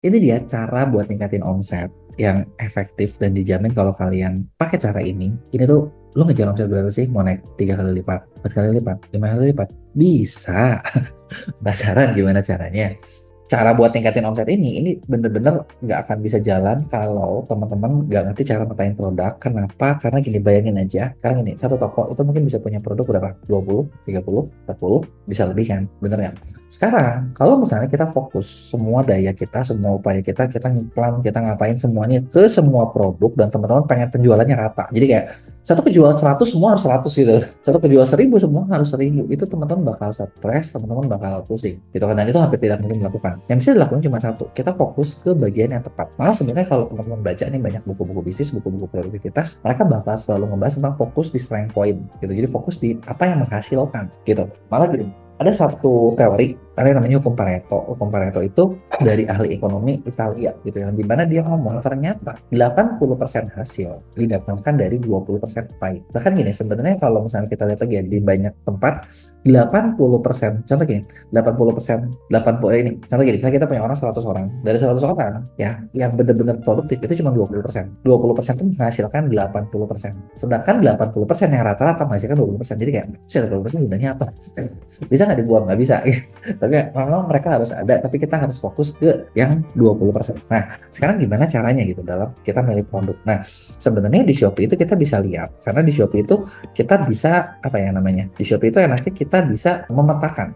Ini dia cara buat tingkatin omset yang efektif dan dijamin kalau kalian pakai cara ini. Ini tuh lo ngejar omset berapa sih? Mau naik 3 kali lipat, 4 kali lipat, 5 kali lipat? Bisa. Penasaran gimana caranya? Cara buat tingkatin omset ini bener-bener nggak akan bisa jalan kalau teman-teman nggak ngerti cara metain produk. Kenapa? Karena gini, bayangin aja. Sekarang gini, satu toko itu mungkin bisa punya produk berapa? 20, 30, 40, bisa lebih kan? Bener nggak? Sekarang, kalau misalnya kita fokus semua daya kita, semua upaya kita ngiklan, kita ngapain semuanya ke semua produk dan teman-teman pengen penjualannya rata. Jadi kayak satu kejual 100 semua harus 100 gitu, satu kejual 1000 semua harus 1000, itu teman-teman bakal stres, teman-teman bakal pusing gitu kan, dan itu hampir tidak mungkin dilakukan. Yang bisa dilakukan cuma satu, kita fokus ke bagian yang tepat. Malah sebenarnya kalau teman-teman baca nih banyak buku-buku bisnis, buku-buku produktivitas, mereka bakal selalu ngebahas tentang fokus di strength point gitu, jadi fokus di apa yang menghasilkan gitu. Malah gini, ada satu teori, ada yang namanya hukum Pareto. Hukum Pareto itu dari ahli ekonomi Italia gitu, yang dimana dia ngomong ternyata 80% hasil didatangkan dari 20% upaya. Bahkan gini, sebenarnya kalau misalnya kita lihat lagi ya, di banyak tempat 80%, contoh gini, 80%, 80 ini, contoh gini, kita punya orang 100 orang, dari 100 orang ya, yang benar-benar produktif itu cuma 20%. 20% itu menghasilkan 80%. Sedangkan 80% yang rata-rata menghasilkan 20%. Jadi kayak, 20% gunanya apa? Bisa nggak dibuang? Nggak bisa. Tapi memang mereka harus ada, tapi kita harus fokus ke yang 20%. Nah, sekarang gimana caranya gitu dalam kita milih produk? Nah, sebenarnya di Shopee itu kita bisa lihat, karena di Shopee itu kita bisa, apa ya namanya? Di Shopee itu enaknya kita bisa memetakan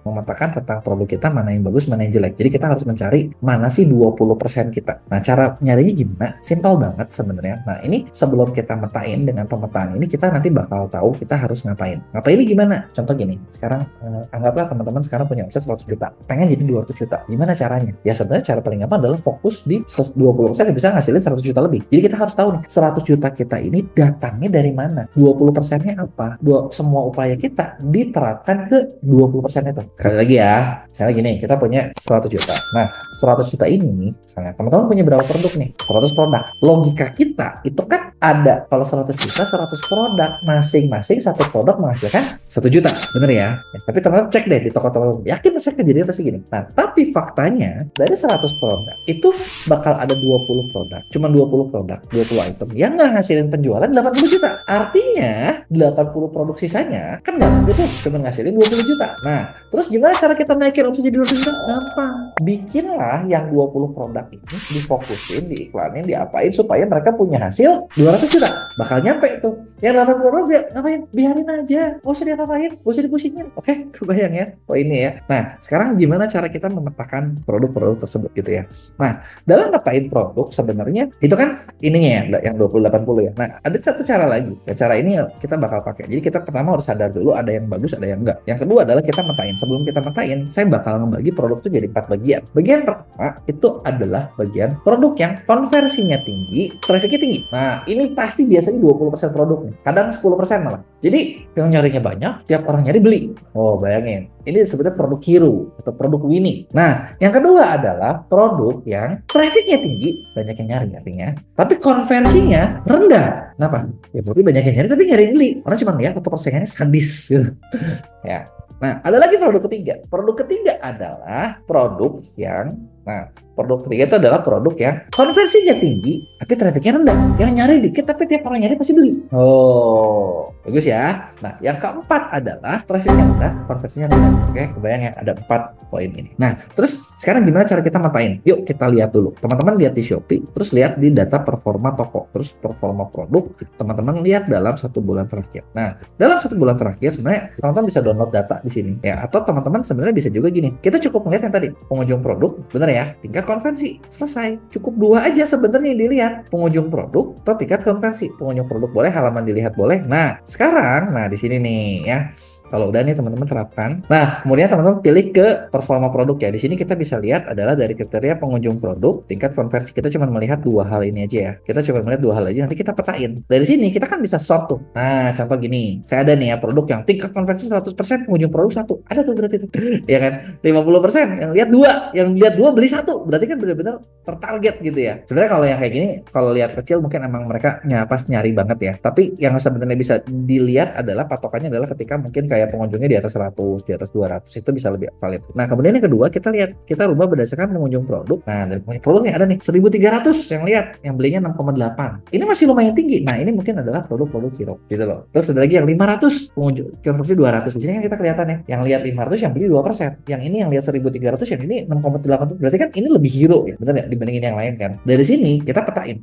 tentang produk kita, mana yang bagus, mana yang jelek. Jadi kita harus mencari mana sih 20% kita. Nah, cara nyarinya gimana? Simpel banget sebenarnya. Nah, ini sebelum kita metain, dengan pemetaan ini kita nanti bakal tahu kita harus ngapain. Ngapain ini gimana? Contoh gini, sekarang anggaplah teman-teman sekarang punya omset 100 juta, pengen jadi 200 juta. Gimana caranya? Ya sebenarnya cara paling gampang adalah fokus di 20% yang bisa ngasilin 100 juta lebih. Jadi kita harus tahu nih, 100 juta kita ini datangnya dari mana? 20%-nya apa? Semua upaya kita diterapkan ke 20% itu. Sekali lagi ya, misalnya gini, kita punya 100 juta. Nah, 100 juta ini, misalnya teman-teman punya berapa produk nih? 100 produk. Logika kita itu kan ada, kalau 100 juta, 100 produk. Masing-masing satu produk menghasilkan 1 juta. Bener ya? Tapi teman-teman cek deh di toko-toko, yakin pasti kejadian pasti gini. Nah, tapi faktanya dari 100 produk itu bakal ada 20 produk, cuma 20 produk, 20 item yang nggak ngasilin penjualan 80 juta. Artinya 80 produk sisanya kan nggak mampu tuh, cuma ngasilin 20 juta. Nah, terus gimana cara kita naikin omset jadi 20 juta? Gampang. Bikinlah yang 20 produk ini difokusin, diiklanin, diapain supaya mereka punya hasil 200 juta. Bakal nyampe tuh. Yang 80 produk dia ngapain? Biarin aja. Gak usah diapa-apain, gak usah dipusingin. Oke, kebayang ya? Oh ini ya. Nah, sekarang gimana cara kita memetakan produk-produk tersebut gitu ya. Nah, dalam metain produk sebenarnya itu kan ininya ya, yang 20-80 ya. Nah, ada satu cara lagi. Ya, cara ini kita bakal pakai. Jadi kita pertama harus sadar dulu ada yang bagus, ada yang enggak. Yang kedua adalah kita metain. Sebelum kita metain, saya bakal ngebagi produk itu jadi 4 bagian. Bagian pertama itu adalah bagian produk yang konversinya tinggi, trafficnya tinggi. Nah, ini pasti biasanya 20% produk nih. Kadang 10% malah. Jadi yang nyarinya banyak, tiap orang nyari beli. Oh, bayangin. Ini sebetulnya produk hero atau produk winning. Nah, yang kedua adalah produk yang trafficnya tinggi, banyak yang nyari artinya, tapi konversinya rendah. Kenapa? Ya berarti banyak yang nyari tapi nyari yang beli. Orang cuma lihat atau persaingannya sadis gitu. Ya. Nah, ada lagi produk ketiga. Produk ketiga adalah produk yang, nah, produk ketiga itu adalah produk yang konversinya tinggi, tapi trafficnya rendah. Yang nyari dikit, tapi tiap orang nyari pasti beli. Oh, bagus ya. Nah, yang keempat adalah trafficnya rendah, konversinya rendah. Oke, kebayang ya, ada 4 poin ini. Nah, terus sekarang gimana cara kita matain? Yuk kita lihat dulu. Teman-teman lihat di Shopee, terus lihat di data performa toko, terus performa produk. Teman-teman lihat dalam 1 bulan terakhir. Nah, dalam 1 bulan terakhir sebenarnya teman-teman bisa download data di sini ya, atau teman-teman sebenarnya bisa juga gini, kita cukup melihat yang tadi pengunjung produk, bener ya, tingkat konversi, selesai. Cukup 2 aja sebenarnya yang dilihat, pengunjung produk atau tingkat konversi. Pengunjung produk boleh, halaman dilihat boleh. Nah, sekarang, nah di sini nih ya, kalau udah nih teman-teman terapkan. Nah, kemudian teman-teman pilih ke performa produk ya. Di sini kita bisa lihat adalah dari kriteria pengunjung produk, tingkat konversi. Kita cuma melihat 2 hal ini aja ya. Kita cuma melihat 2 hal aja, nanti kita petain. Dari sini kita kan bisa sort tuh. Nah, contoh gini, saya ada nih ya produk yang tingkat konversi 100%, pengunjung produk 1. Ada tuh berarti tuh. Ya kan? 50% yang lihat 2, yang lihat 2 beli 1. berarti kan benar-benar tertarget gitu ya. Sebenarnya kalau yang kayak gini, kalau lihat kecil mungkin emang mereka pas nyari banget ya. Tapi yang sebenarnya bisa dilihat adalah patokannya adalah ketika mungkin kayak pengunjungnya di atas 100, di atas 200 itu bisa lebih valid. Nah, kemudian yang kedua kita lihat, kita rubah berdasarkan pengunjung produk. Nah, dari pengunjung produk nih ada nih 1.300 yang lihat, yang belinya 6,8. Ini masih lumayan tinggi. Nah, ini mungkin adalah produk-produk hero gitu loh. Terus ada lagi yang 500 pengunjung konversi 200. Di sini kan kita kelihatan ya, yang lihat 500 yang beli 2%. Yang ini yang lihat 1.300 yang ini 6,8. Berarti kan ini lebih hero ya, bener ya, dibandingin yang lain kan. Dari sini kita petain.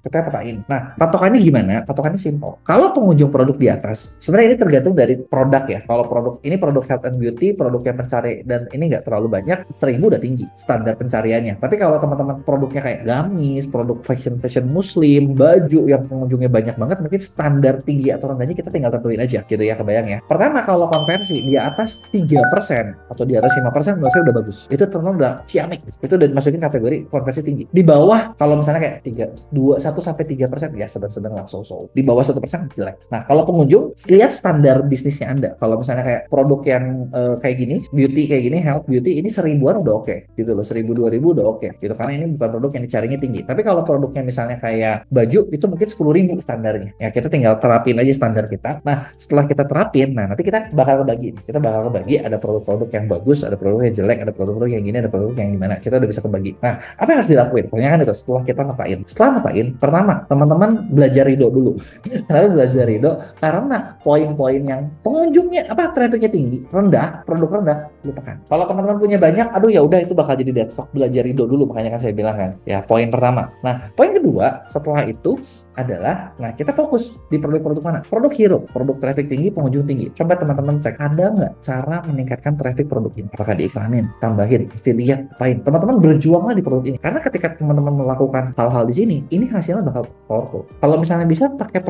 Nah, patokannya gimana? Patokannya simple. Kalau pengunjung produk di atas, sebenarnya ini tergantung dari produk ya. Kalau produk ini produk health and beauty, produk yang pencari dan ini nggak terlalu banyak, 1.000 udah tinggi standar pencariannya. Tapi kalau teman-teman produknya kayak gamis, produk fashion muslim, baju yang pengunjungnya banyak banget, mungkin standar tinggi atau rendahnya kita tinggal tentuin aja gitu ya, kebayang ya. Pertama, kalau konversi di atas 3% atau di atas 5% menurut saya udah bagus. Itu termasuk udah ciamik. Itu udah dimasukin kategori konversi tinggi. Di bawah kalau misalnya kayak 1 sampai 3% ya sedang-sedang lah, so-so. Di bawah 1% jelek. Nah, kalau pengunjung lihat standar bisnisnya Anda. Kalau misalnya kayak produk yang kayak gini, beauty kayak gini, health beauty ini 1.000-an udah oke gitu loh. 1.000 2.000 udah oke gitu, karena ini bukan produk yang dicarinya tinggi. Tapi kalau produknya misalnya kayak baju itu mungkin 10.000 standarnya. Ya kita tinggal terapin aja standar kita. Nah, setelah kita terapin, nah nanti kita bakal kebagi. Kita bakal kebagi ada produk-produk yang bagus, ada produk yang jelek, ada produk-produk yang gini, ada produk yang gimana. Kita udah bisa kebagi. Nah, apa yang harus dilakuin? Pokoknya kan itu setelah kita ngapain. Setelah ngapain, pertama teman-teman belajar ridho dulu. Kenapa belajar ridho? Karena poin-poin yang pengunjungnya trafficnya tinggi, rendah, produk rendah, lupakan. Kalau teman-teman punya banyak, aduh ya udah itu bakal jadi dead stock. Belajar ridho dulu, makanya kan saya bilang kan. Ya, poin pertama. Nah, poin kedua setelah itu adalah, nah kita fokus di produk-produk mana? Produk hero, produk traffic tinggi, pengunjung tinggi. Coba teman-teman cek, ada nggak cara meningkatkan traffic produk ini? Apakah diiklanin, tambahin, affiliate, apain? Teman-teman berjuanglah di produk ini. Karena ketika teman-teman melakukan hal-hal di sini, ini hasilnya bakal powerful. Kalau misalnya bisa pakai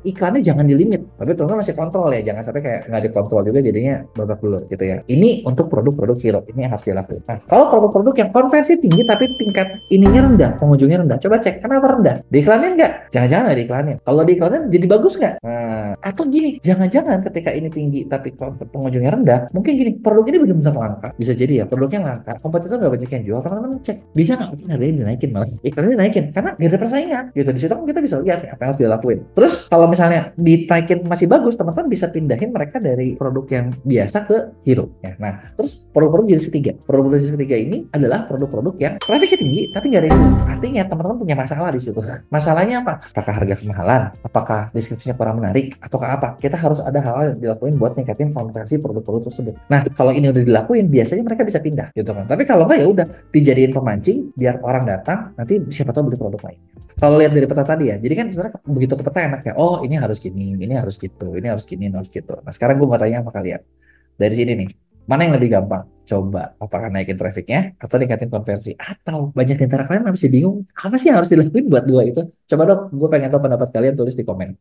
iklannya jangan dilimit, tapi teman-teman masih kontrol ya, jangan sampai kayak nggak dikontrol juga jadinya babak belur gitu ya. Ini untuk produk-produk hero, ini yang harus dilakukan. Nah, kalau produk-produk yang konversi tinggi tapi tingkat ininya rendah, pengunjungnya rendah, coba cek kenapa rendah. Diiklanin nggak? Jangan-jangan nggak diiklanin. Kalau diiklanin jadi bagus nggak? Nah, atau gini, jangan-jangan ketika ini tinggi tapi pengunjungnya rendah, mungkin gini, produk ini benar-benar langka. Bisa jadi ya, produknya langka, kompetitor nggak banyak yang jual, teman-teman cek, bisa nggak mungkin harganya dinaikin, malah iklannya dinaikin, karena nggak ada persaingan gitu. Di situ kan kita bisa lihat apa yang harus dilakuin. Terus kalau misalnya ditaikin masih bagus, teman-teman bisa pindahin mereka dari produk yang biasa ke hero ya. Nah, terus produk-produk jenis ketiga. Produk-produk jenis ketiga ini adalah produk-produk yang trafficnya tinggi tapi nggak ada yang beli. Artinya teman-teman punya masalah di situ. Masalahnya apa? Apakah harga kemahalan? Apakah deskripsinya kurang menarik? Ataukah apa? Kita harus ada hal-hal yang dilakuin buat ningkatin konversi produk-produk tersebut. Nah, kalau ini udah dilakuin, biasanya mereka bisa pindah gitu kan. Tapi kalau nggak ya udah dijadiin pemancing biar orang datang, nanti siapa tahu beli produk lain. Kalau lihat dari peta tadi ya, jadi kan sebenarnya begitu ke peta enak kayak, oh ini harus gini, ini harus gitu, ini harus gini, ini harus gitu. Nah, sekarang gue mau tanya sama kalian. Dari sini nih, mana yang lebih gampang? Coba, apakah naikin trafficnya atau ningkatin konversi? Atau banyak di antara kalian masih bingung, apa sih yang harus dilakuin buat dua itu? Coba dong, gue pengen tahu pendapat kalian, tulis di komen.